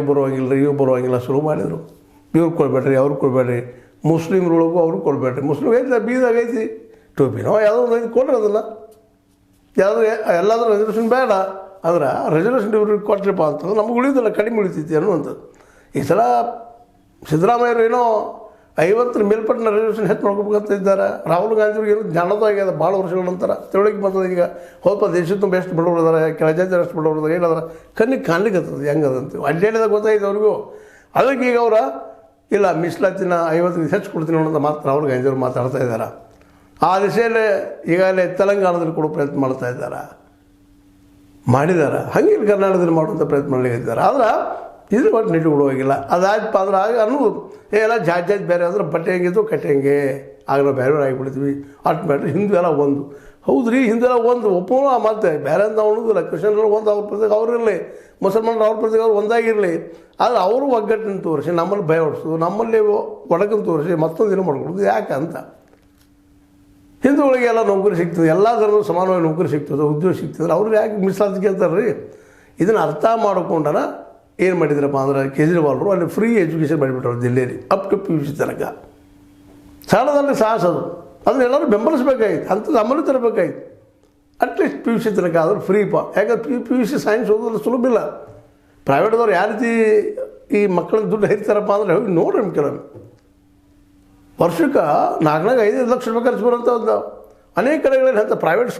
ಬರುವಾಗಿಲ್ಲ ರೀ, ಇವು ಬರುವಾಗಿಲ್ಲ ಶುರು ಮಾಡಿದರು. ಇವ್ರು ಕೊಡಬೇಡ್ರಿ, ಅವ್ರು ಕೊಡಬೇಡ್ರಿ, ಮುಸ್ಲಿಮ್ರೊಳಗೂ ಅವ್ರು ಕೊಡಬೇಡ್ರಿ. ಮುಸ್ಲಿಮ್ ಐತಿ ಬೀದಾಗ ಐತಿ ಟೋಪಿನೋ ಯಾವುದೋ ಒಂದು ಐತಿ ಕೊಡ್ರಿ ಅದನ್ನು. ಯಾವುದೋ ಎಲ್ಲಾದರೂ ರೆಸಲ್ಯೂಷನ್ ಬೇಡ ಅಂದ್ರೆ ರೆಸಲ್ಯೂಷನ್ ಇವ್ರಿಗೆ ಕೊಟ್ರಿಪ್ಪ ಅಂತಂದ್ರೆ ನಮ್ಗೆ ಉಳಿಯೋದಿಲ್ಲ, ಕಡಿಮೆ ಉಳಿತೈತಿ ಅನ್ನುವಂಥದ್ದು. ಈ ಸಲ ಸಿದ್ದರಾಮಯ್ಯರು ಏನೋ 50 ಮೇಲ್ಪಟ್ಟಿನ ರೆಸಲ್ಯೂಷನ್ ಹೆಚ್ಚು ಮಾಡ್ಕೋಬೇಕಂತ ಇದ್ದಾರೆ. ರಾಹುಲ್ ಗಾಂಧಿಯವ್ರಿಗೆ ಏನೋ ಜ್ಞಾನದ ಆಗ್ಯದ ಭಾಳ ವರ್ಷಗಳ ನಂತರ ತಿಳುವಳಿಕೆ ಬರ್ತದೆ. ಈಗ ಹೋಲ್ಪ ದೇಶದ ತುಂಬ ಎಷ್ಟು ಬಡವರು ಇದ್ದಾರೆ, ಕೆಳಜಾತಿ ಎಷ್ಟು ಬಡವರು ಇದ್ದಾರೆ, ಏನಾದ್ರೆ ಕಣ್ಣಿಗೆ ಕಾಣ್ಲಿಕ್ಕೆ ಹತ್ತದ ಹೆಂಗದಂತ ಅಡ್ಡಾಡಿದಾಗ ಗೊತ್ತಾಯ್ತು ಅವ್ರಿಗೂ. ಅದಕ್ಕೆ ಈಗ ಅವರ ಇಲ್ಲ ಮೀಸಲಾತಿನ 50 ಹೆಚ್ಚು ಕೊಡ್ತೀನಿ ಅನ್ನೋದು ಮಾತು ರಾಹುಲ್ ಗಾಂಧಿಯವರು ಮಾತಾಡ್ತಾ ಇದ್ದಾರೆ. ಆ ದಿಶೆಯಲ್ಲೇ ಈಗಾಗಲೇ ತೆಲಂಗಾಣದಲ್ಲಿ ಕೊಡೋ ಪ್ರಯತ್ನ ಮಾಡ್ತಾ ಇದ್ದಾರೆ, ಮಾಡಿದ್ದಾರೆ. ಹಂಗೆ ಕರ್ನಾಟಕದಲ್ಲಿ ಮಾಡುವಂಥ ಪ್ರಯತ್ನ ಮಾಡಲಿಕ್ಕಿದ್ದಾರೆ. ಆದ್ರೆ ಇದ್ರ ಒಟ್ಟು ನೆಟ್ಟು ಕೊಡುವಾಗಿಲ್ಲ. ಅದಾಯ್ತಪ್ಪ ಅಂದ್ರೆ ಆಗ ಅನ್ನೋದು ಎಲ್ಲ ಜಾತಿ ಬೇರೆ ಅಂದ್ರೆ ಬಟ್ಟೆ ಹೆಂಗಿದ್ದು ಕಟ್ಟೆ ಹೆಂಗೆ ಆಗ ನಾವು ಬೇರೆ ಆಗಿಬಿಡ್ತೀವಿ. ಅಟ್ ಬೇಡ್ರಿ ಹಿಂದೂ ಎಲ್ಲ ಒಂದು ಹೌದು ರೀ, ಹಿಂದೆಲ್ಲ ಒಂದು ಒಪ್ಪೋಣ. ಮತ್ತೆ ಬೇರೆ ಅಂತ ಅನ್ನೋದಿಲ್ಲ. ಕ್ರಿಶ್ಚಿಯನ್ರು ಒಂದು ಅವ್ರ ಪ್ರತಿಗೆ ಅವ್ರಿರಲಿ, ಮುಸಲ್ಮಾನರು ಅವ್ರ ಪ್ರತಿಗೆ ಅವ್ರು ಒಂದಾಗಿರಲಿ. ಆದರೆ ಅವರು ಒಗ್ಗಟ್ಟನ್ನು ತೋರಿಸಿ ನಮ್ಮಲ್ಲಿ ಭಯ ಹೊಡಿಸೋದು, ನಮ್ಮಲ್ಲಿ ಒಡಕನ್ನು ತೋರಿಸಿ ಮತ್ತೊಂದು ಏನೋ ಮಾಡ್ಕೊಡೋದು ಯಾಕೆ ಅಂತ. ಹಿಂದೂಗಳಿಗೆಲ್ಲ ನೌಕರಿ ಸಿಗ್ತದೆ, ಎಲ್ಲ ಥರದ ಸಮಾನವಾಗಿ ನೌಕರಿ ಸಿಗ್ತದೆ, ಉದ್ಯೋಗ ಸಿಗ್ತದೆ, ಅವ್ರಿಗೆ ಯಾಕೆ ಮೀಸಲಾತಿ ಕೇಳ್ತಾರೆ ರೀ? ಇದನ್ನು ಅರ್ಥ ಮಾಡಿಕೊಂಡನ ಏನು ಮಾಡಿದ್ರಪ್ಪ ಅಂದ್ರೆ ಕೇಜ್ರಿವಾಲ್ರು ಅಲ್ಲಿ ಫ್ರೀ ಎಜುಕೇಷನ್ ಮಾಡಿಬಿಟ್ರು ದಿಲ್ಲಿಯಲ್ಲಿ ಅಪ್ ಟು PUC ತನಕ. ಸಣ್ಣದಲ್ಲಿ ಸಾಹಸದು ಅದನ್ನ ಎಲ್ಲರೂ ಬೆಂಬಲಿಸ್ಬೇಕಾಗಿತ್ತು, ಅಂಥದ್ದು ಅಮಲು ತರಬೇಕಾಗಿತ್ತು. ಅಟ್ಲೀಸ್ಟ್ PUC ತನಕ ಆದರೂ ಫ್ರೀಪ. ಯಾಕಂದ್ರೆ PUC ಸೈನ್ಸ್ ಓದೋದು ಸುಲಭ ಇಲ್ಲ. ಪ್ರೈವೇಟ್ದವ್ರು ಯಾವ ರೀತಿ ಈ ಮಕ್ಕಳನ್ನ ದುಡ್ಡು ಹರಿತಾರಪ್ಪ ಅಂದರೆ ಹೋಗಿ ನೋಡ್ರಿ ಕೆಲವೊಮ್ಮೆ ವರ್ಷಕ್ಕೆ 4-5 ಲಕ್ಷ ರೂಪಾಯಿ ಖರ್ಚು ಬರೋಂಥ ಒಂದು ಅನೇಕ ಕಡೆಗಳಲ್ಲಿ ಅಂತ ಪ್ರೈವೇಟ್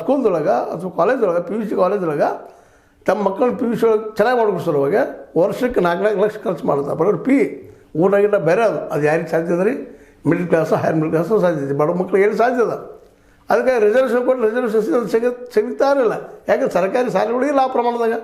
ಸ್ಕೂಲ್ದೊಳಗೆ ಅಥವಾ ಕಾಲೇಜೊಳಗೆ PUC ಕಾಲೇಜೊಳಗೆ ತಮ್ಮ ಮಕ್ಕಳನ್ನ PUC ಒಳಗೆ ಚೆನ್ನಾಗಿ ಮಾಡ್ಕೊಡ್ಸೋವಾಗ ವರ್ಷಕ್ಕೆ 4 ಲಕ್ಷ ಖರ್ಚು ಮಾಡ್ತಾರೆ. ಬರೋರು ಊಟ ಗಿಟ ಬೇರೆ ಅದು ಯಾರಿಗೆ ಸಾಧ್ಯದ ರೀ? Middle class higher middle class ಸಾಧ್ಯತೆ, ಬಡ ಮಕ್ಳಿಗೆ ಏನು ಸಾಧ್ಯದ? ಅದಕ್ಕೆ ರಿಸರ್ವೇಷನ್ ಕೊಟ್ಟು ರಿಸರ್ವೇಷನ್ ಸಿಗ್ತಾ ಇರಲಿಲ್ಲ. ಯಾಕಂದ್ರೆ ಸರ್ಕಾರಿ ಶಾಲೆಗಳಿಗಿಲ್ಲ ಆ ಪ್ರಮಾಣದಾಗ.